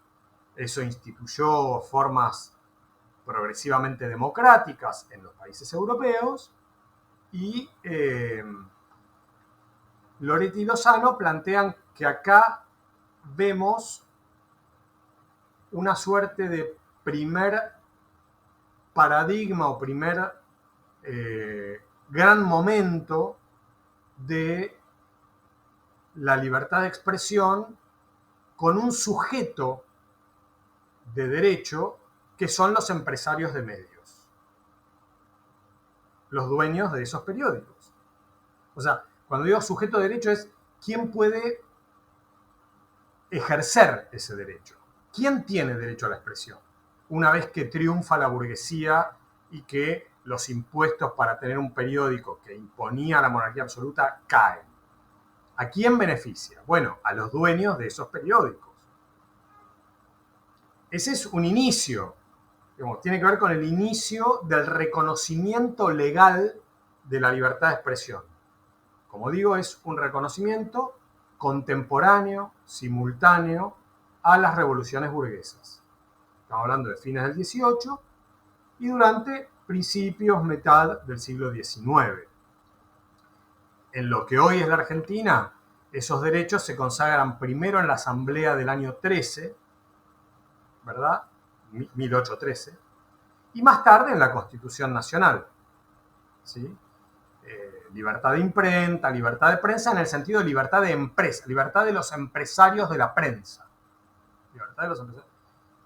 eso instituyó formas progresivamente democráticas en los países europeos, y Loretti y Lozano plantean que acá vemos una suerte de primer paradigma o primer gran momento de la libertad de expresión con un sujeto de derecho que son los empresarios de medios, los dueños de esos periódicos. O sea, cuando digo sujeto de derecho es quién puede ejercer ese derecho. ¿Quién tiene derecho a la expresión? Una vez que triunfa la burguesía y que los impuestos para tener un periódico que imponía la monarquía absoluta caen. ¿A quién beneficia? Bueno, a los dueños de esos periódicos. Ese es un inicio. Digamos, tiene que ver con el inicio del reconocimiento legal de la libertad de expresión. Como digo, es un reconocimiento contemporáneo, simultáneo a las revoluciones burguesas. Estamos hablando de fines del XVIII y durante principios, mitad del siglo XIX. En lo que hoy es la Argentina, esos derechos se consagran primero en la Asamblea del año 13, ¿verdad? 1813, y más tarde en la Constitución Nacional, ¿sí? Libertad de imprenta, libertad de prensa en el sentido de libertad de empresa, libertad de los empresarios de la prensa. Libertad de los empresarios.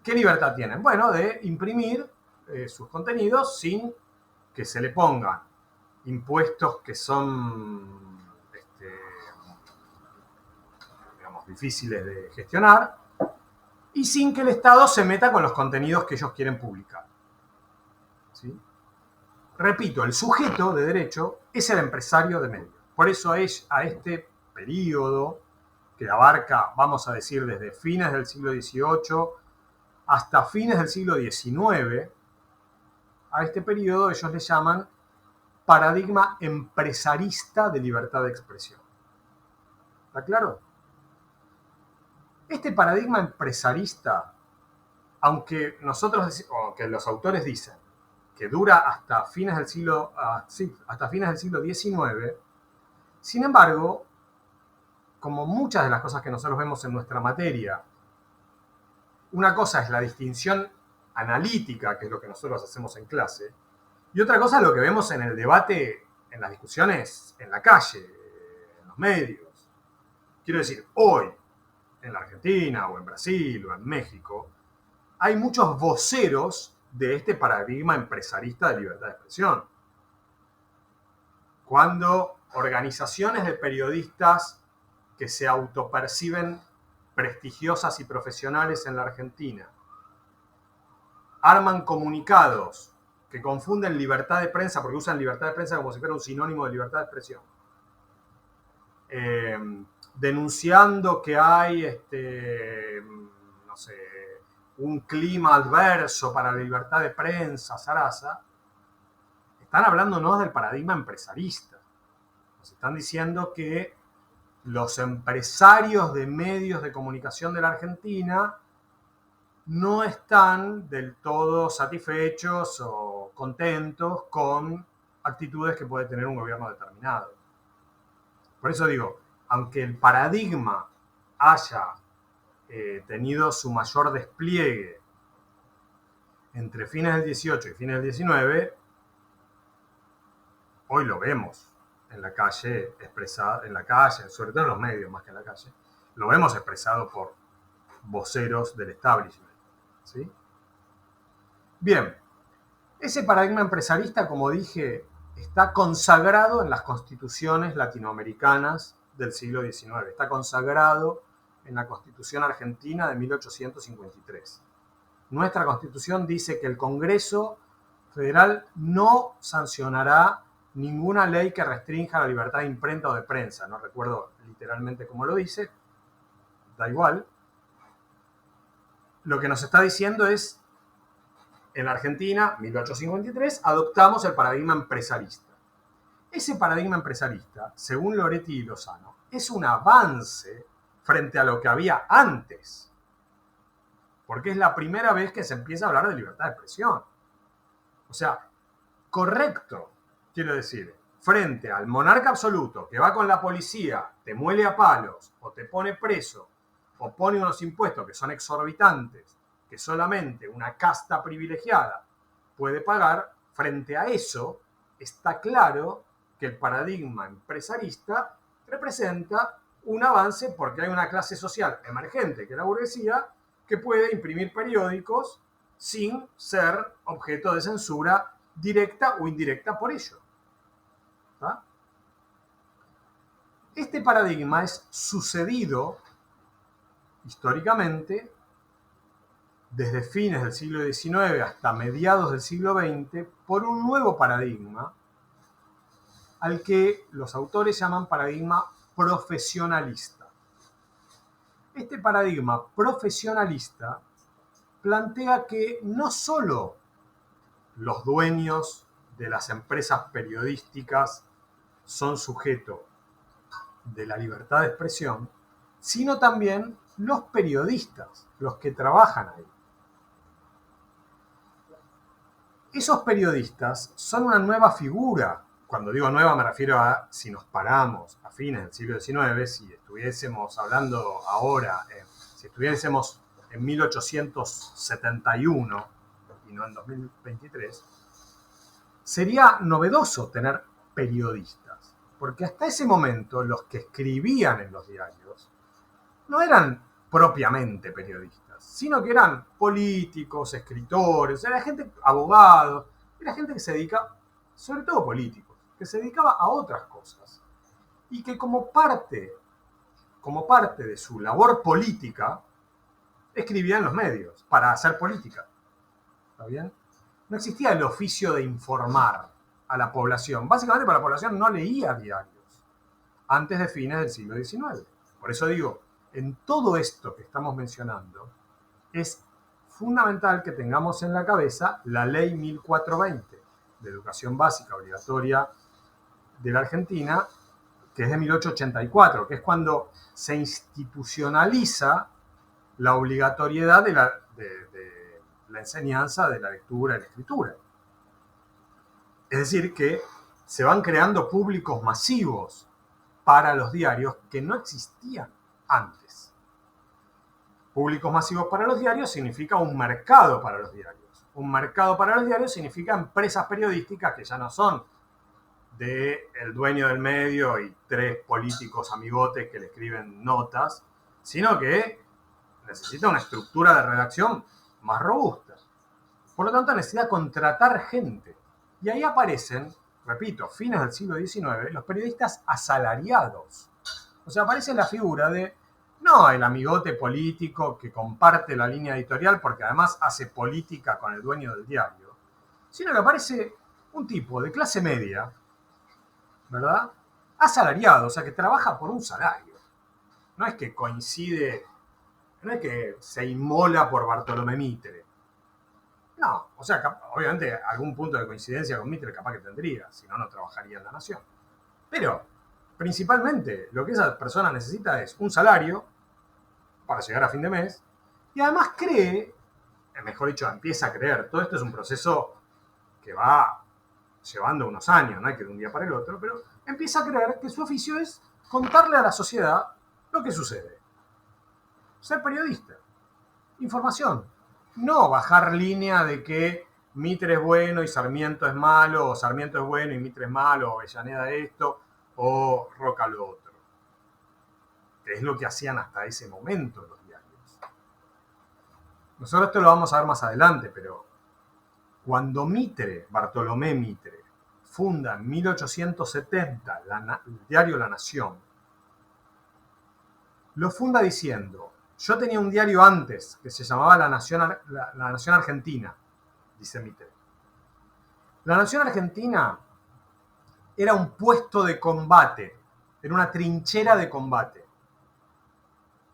¿Qué libertad tienen? Bueno, de imprimir sus contenidos sin que se le pongan impuestos que son digamos, difíciles de gestionar y sin que el Estado se meta con los contenidos que ellos quieren publicar. ¿Sí? Repito, el sujeto de derecho es el empresario de medios. Por eso es a este periodo que abarca, vamos a decir, desde fines del siglo XVIII hasta fines del siglo XIX, a este periodo ellos le llaman paradigma empresarista de libertad de expresión. ¿Está claro? Este paradigma empresarista, aunque los autores dicen que dura hasta fines del siglo XIX, sin embargo, como muchas de las cosas que nosotros vemos en nuestra materia, una cosa es la distinción analítica, que es lo que nosotros hacemos en clase, y otra cosa es lo que vemos en el debate, en las discusiones en la calle, en los medios. Quiero decir, hoy, en la Argentina, o en Brasil, o en México, hay muchos voceros de este paradigma empresarista de libertad de expresión. Cuando organizaciones de periodistas que se autoperciben prestigiosas y profesionales en la Argentina arman comunicados que confunden libertad de prensa, porque usan libertad de prensa como si fuera un sinónimo de libertad de expresión, denunciando que hay un clima adverso para la libertad de prensa, zaraza, están hablándonos del paradigma empresarista. Nos están diciendo que los empresarios de medios de comunicación de la Argentina no están del todo satisfechos o contentos con actitudes que puede tener un gobierno determinado. Por eso digo, aunque el paradigma haya tenido su mayor despliegue entre fines del 18 y fines del 19, hoy lo vemos en la calle, expresado en la calle, sobre todo en los medios más que en la calle, lo vemos expresado por voceros del establishment, ¿sí? Bien, ese paradigma empresarista, como dije, está consagrado en las constituciones latinoamericanas del siglo XIX, está consagrado en la Constitución Argentina de 1853. Nuestra Constitución dice que el Congreso Federal no sancionará ninguna ley que restrinja la libertad de imprenta o de prensa. No recuerdo literalmente cómo lo dice, da igual. Lo que nos está diciendo es, en la Argentina, 1853, adoptamos el paradigma empresarista. Ese paradigma empresarista, según Loretti y Lozano, es un avance frente a lo que había antes. Porque es la primera vez que se empieza a hablar de libertad de expresión. O sea, correcto, quiero decir, frente al monarca absoluto que va con la policía, te muele a palos, o te pone preso, o pone unos impuestos que son exorbitantes, que solamente una casta privilegiada puede pagar, frente a eso está claro que el paradigma empresarista representa un avance porque hay una clase social emergente, que es la burguesía, que puede imprimir periódicos sin ser objeto de censura directa o indirecta por ello. ¿Tá? Este paradigma es sucedido históricamente desde fines del siglo XIX hasta mediados del siglo XX por un nuevo paradigma al que los autores llaman paradigma profesionalista. Este paradigma profesionalista plantea que no solo los dueños de las empresas periodísticas son sujetos de la libertad de expresión, sino también los periodistas, los que trabajan ahí. Esos periodistas son una nueva figura. Cuando digo nueva me refiero a, si nos paramos a fines del siglo XIX, si estuviésemos hablando ahora, si estuviésemos en 1871 y no en 2023, sería novedoso tener periodistas, porque hasta ese momento los que escribían en los diarios no eran propiamente periodistas, sino que eran políticos, escritores, era gente, abogados, era gente que se dedica, sobre todo políticos, que se dedicaba a otras cosas y que como parte de su labor política escribía en los medios para hacer política. ¿Está bien? No existía el oficio de informar a la población. Básicamente, porque la población no leía diarios antes de fines del siglo XIX. Por eso digo, en todo esto que estamos mencionando, es fundamental que tengamos en la cabeza la Ley 1420 de Educación Básica Obligatoria de la Argentina, que es de 1884, que es cuando se institucionaliza la obligatoriedad de la enseñanza de la lectura y la escritura. Es decir, que se van creando públicos masivos para los diarios que no existían antes. Públicos masivos para los diarios significa un mercado para los diarios. Un mercado para los diarios significa empresas periodísticas que ya no son del dueño del medio y 3 políticos amigotes que le escriben notas, sino que necesita una estructura de redacción más robusta. Por lo tanto, necesita contratar gente. Y ahí aparecen, repito, fines del siglo XIX, los periodistas asalariados. O sea, aparece la figura de, no el amigote político que comparte la línea editorial porque además hace política con el dueño del diario, sino que aparece un tipo de clase media, ¿verdad? Asalariado, o sea, que trabaja por un salario. No es que coincide, no es que se inmola por Bartolomé Mitre. No, o sea, obviamente algún punto de coincidencia con Mitre capaz que tendría, si no, no trabajaría en La Nación. Pero, principalmente, lo que esa persona necesita es un salario para llegar a fin de mes, y además cree, mejor dicho, empieza a creer, todo esto es un proceso que va llevando unos años, no hay que de un día para el otro, pero empieza a creer que su oficio es contarle a la sociedad lo que sucede. Ser periodista. Información. No bajar línea de que Mitre es bueno y Sarmiento es malo, o Sarmiento es bueno y Mitre es malo, o Avellaneda esto, o Roca lo otro. Que es lo que hacían hasta ese momento los diarios. Nosotros esto lo vamos a ver más adelante, pero cuando Mitre, Bartolomé Mitre, funda en 1870 el diario La Nación, lo funda diciendo: yo tenía un diario antes que se llamaba La Nación Argentina, dice Mitre. La Nación Argentina era un puesto de combate, era una trinchera de combate.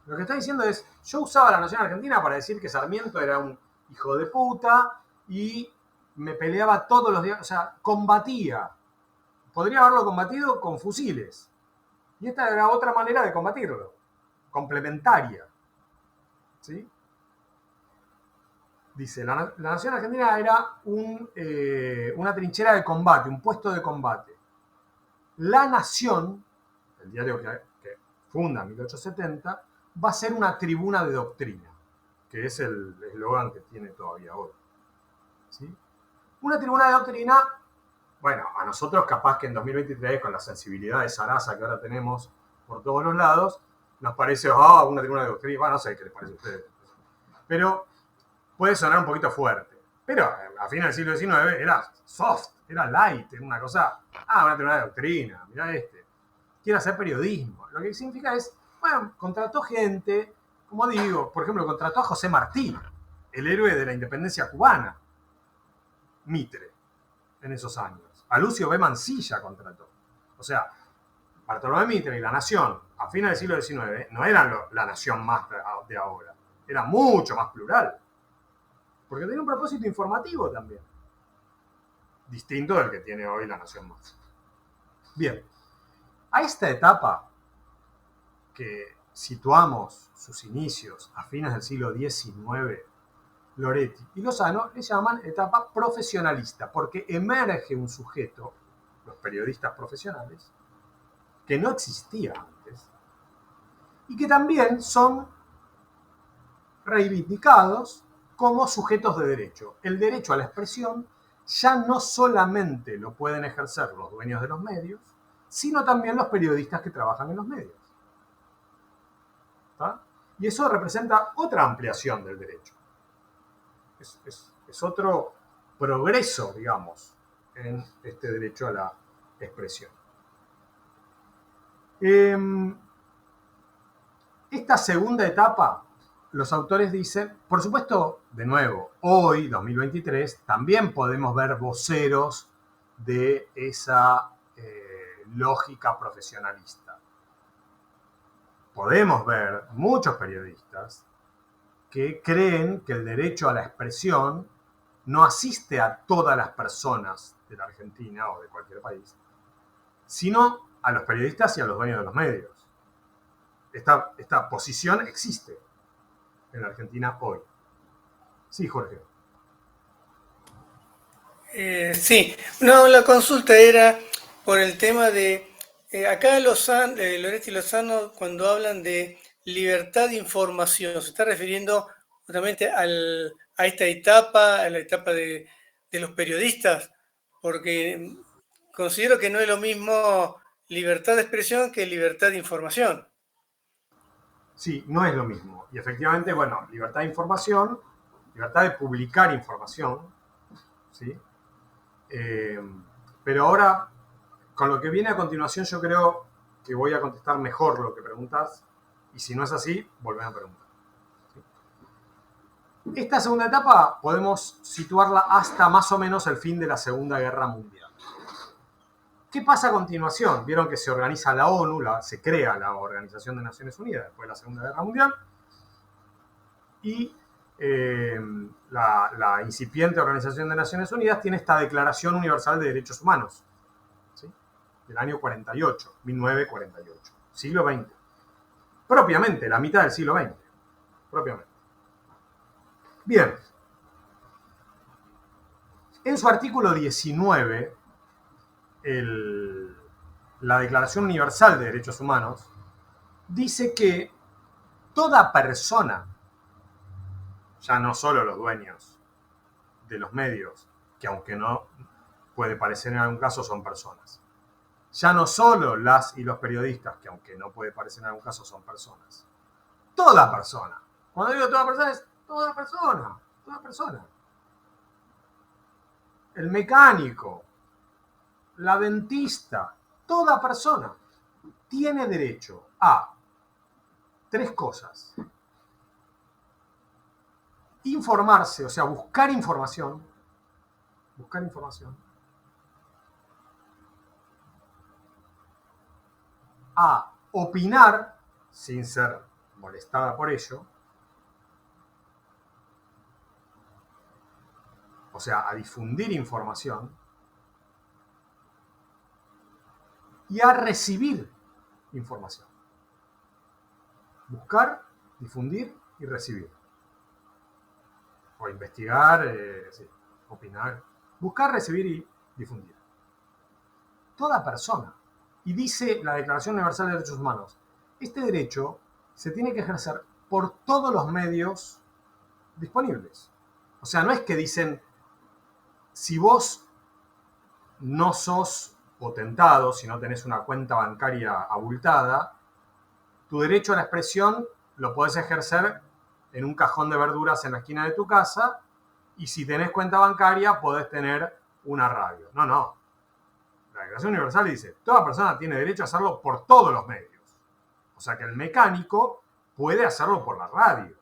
Lo que está diciendo es: yo usaba La Nación Argentina para decir que Sarmiento era un hijo de puta y me peleaba todos los días, o sea, combatía. Podría haberlo combatido con fusiles. Y esta era otra manera de combatirlo, complementaria. ¿Sí? Dice, la Nación Argentina era una trinchera de combate, un puesto de combate. La Nación, el diario que funda en 1870, va a ser una tribuna de doctrina, que es el eslogan que tiene todavía hoy. ¿Sí? Una tribuna de doctrina, bueno, a nosotros capaz que en 2023, con la sensibilidad de zaraza que ahora tenemos por todos los lados, nos parece, una tribuna de doctrina, bueno, no sé qué les parece a ustedes, pero puede sonar un poquito fuerte. Pero a fines del siglo XIX era soft, era light, era una cosa, una tribuna de doctrina, mirá quiere hacer periodismo. Lo que significa es, bueno, contrató gente, como digo, por ejemplo, contrató a José Martí, el héroe de la independencia cubana, Mitre, en esos años. A Lucio B. Mansilla contrató. O sea, Bartolomé Mitre y La Nación, a fines del siglo XIX, no eran la Nación más de ahora. Era mucho más plural. Porque tenía un propósito informativo también. Distinto del que tiene hoy La Nación Más. Bien. A esta etapa, que situamos sus inicios a fines del siglo XIX, Loretti y Lozano le llaman etapa profesionalista, porque emerge un sujeto, los periodistas profesionales, que no existía antes, y que también son reivindicados como sujetos de derecho. El derecho a la expresión ya no solamente lo pueden ejercer los dueños de los medios, sino también los periodistas que trabajan en los medios. ¿Está? Y eso representa otra ampliación del derecho. Es otro progreso, digamos, en este derecho a la expresión. Esta segunda etapa, los autores dicen, por supuesto, de nuevo, hoy, 2023, también podemos ver voceros de esa lógica profesionalista. Podemos ver muchos periodistas que creen que el derecho a la expresión no asiste a todas las personas de la Argentina o de cualquier país, sino a los periodistas y a los dueños de los medios. Esta posición existe en la Argentina hoy. Sí, Jorge. Sí, no, la consulta era por el tema de, acá Loretti y Lozano, cuando hablan de libertad de información, se está refiriendo justamente a esta etapa, a la etapa de los periodistas, porque considero que no es lo mismo libertad de expresión que libertad de información. Sí, no es lo mismo. Y efectivamente, bueno, libertad de información, libertad de publicar información, ¿sí? Pero ahora, con lo que viene a continuación, yo creo que voy a contestar mejor lo que preguntas, y si no es así, volvemos a preguntar. Esta segunda etapa podemos situarla hasta más o menos el fin de la Segunda Guerra Mundial. ¿Qué pasa a continuación? Vieron que se organiza la ONU, se crea la Organización de Naciones Unidas después de la Segunda Guerra Mundial, y la incipiente Organización de Naciones Unidas tiene esta Declaración Universal de Derechos Humanos, ¿sí? Del año 48, 1948, siglo XX. Propiamente, la mitad del siglo XX. Propiamente. Bien. En su artículo 19 la Declaración Universal de Derechos Humanos dice que toda persona, ya no solo los dueños de los medios, que aunque no puede parecer en algún caso son personas, ya no solo las y los periodistas, que aunque no puede parecer en algún caso son personas, toda persona. Cuando digo toda persona es toda persona, toda persona. El mecánico, la dentista, toda persona tiene derecho a 3 cosas. Informarse, o sea, buscar información, a opinar sin ser molestada por ello, o sea, a difundir información, y a recibir información. Buscar, difundir y recibir. O investigar, sí, opinar. Buscar, recibir y difundir. Toda persona. Y dice la Declaración Universal de Derechos Humanos, este derecho se tiene que ejercer por todos los medios disponibles. O sea, no es que dicen, si vos no sos potentado, si no tenés una cuenta bancaria abultada, tu derecho a la expresión lo podés ejercer en un cajón de verduras en la esquina de tu casa, y si tenés cuenta bancaria podés tener una radio. No, no. La Declaración Universal dice, toda persona tiene derecho a hacerlo por todos los medios. O sea que el mecánico puede hacerlo por la radio.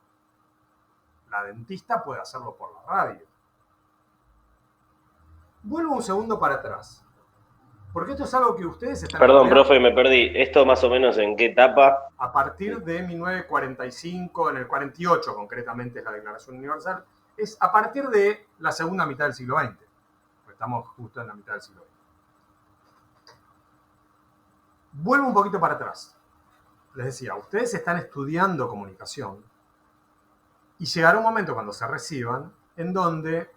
La dentista puede hacerlo por la radio. Vuelvo un segundo para atrás. Porque esto es algo que ustedes están... Perdón, profe, me perdí. ¿Esto más o menos en qué etapa? A partir de 1945, en el 48 concretamente es la Declaración Universal, es a partir de la segunda mitad del siglo XX. Estamos justo en la mitad del siglo XX. Vuelvo un poquito para atrás. Les decía, ustedes están estudiando comunicación y llegará un momento cuando se reciban en donde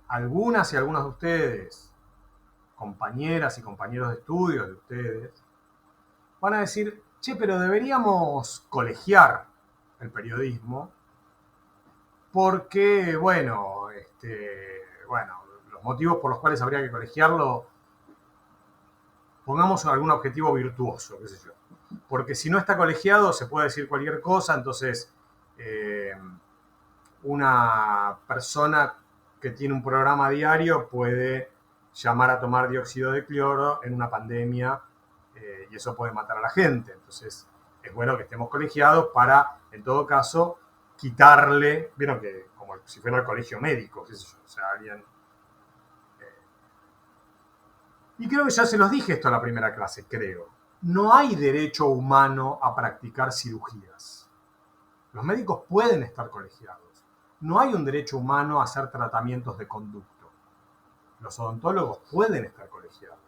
algunas y algunos de ustedes, compañeras y compañeros de estudio de ustedes, van a decir, che, pero deberíamos colegiar el periodismo porque, bueno, los motivos por los cuales habría que colegiarlo, pongamos algún objetivo virtuoso, qué sé yo. Porque si no está colegiado se puede decir cualquier cosa, entonces una persona que tiene un programa diario puede llamar a tomar dióxido de cloro en una pandemia y eso puede matar a la gente. Entonces es bueno que estemos colegiados para, en todo caso, quitarle, vieron que como si fuera el colegio médico, qué sé yo, o sea, alguien... Y creo que ya se los dije esto en la primera clase, creo. No hay derecho humano a practicar cirugías. Los médicos pueden estar colegiados. No hay un derecho humano a hacer tratamientos de conducto. Los odontólogos pueden estar colegiados.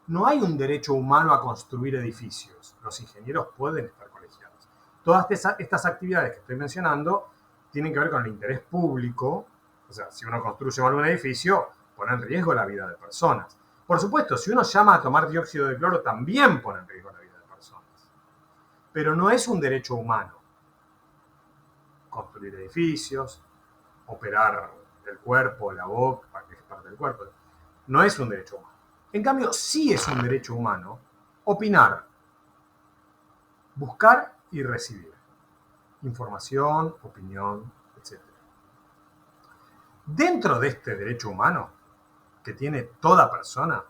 No hay un derecho humano a construir edificios. Los ingenieros pueden estar colegiados. Todas estas actividades que estoy mencionando tienen que ver con el interés público. O sea, si uno construye mal un edificio, pone en riesgo la vida de personas. Por supuesto, si uno llama a tomar dióxido de cloro, también pone en riesgo la vida de personas. Pero no es un derecho humano construir edificios, operar el cuerpo, la boca, que es parte del cuerpo. No es un derecho humano. En cambio, sí es un derecho humano opinar, buscar y recibir información, opinión, etc. Dentro de este derecho humano que tiene toda persona,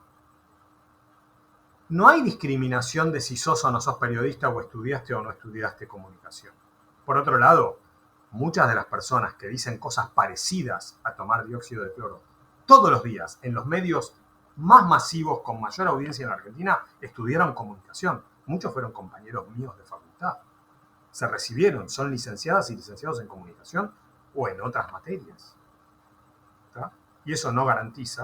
no hay discriminación de si sos o no sos periodista o estudiaste o no estudiaste comunicación. Por otro lado, muchas de las personas que dicen cosas parecidas a tomar dióxido de cloro todos los días en los medios más masivos con mayor audiencia en la Argentina estudiaron comunicación. Muchos fueron compañeros míos de facultad. Se recibieron, son licenciadas y licenciados en comunicación o en otras materias. ¿Está? Y eso no garantiza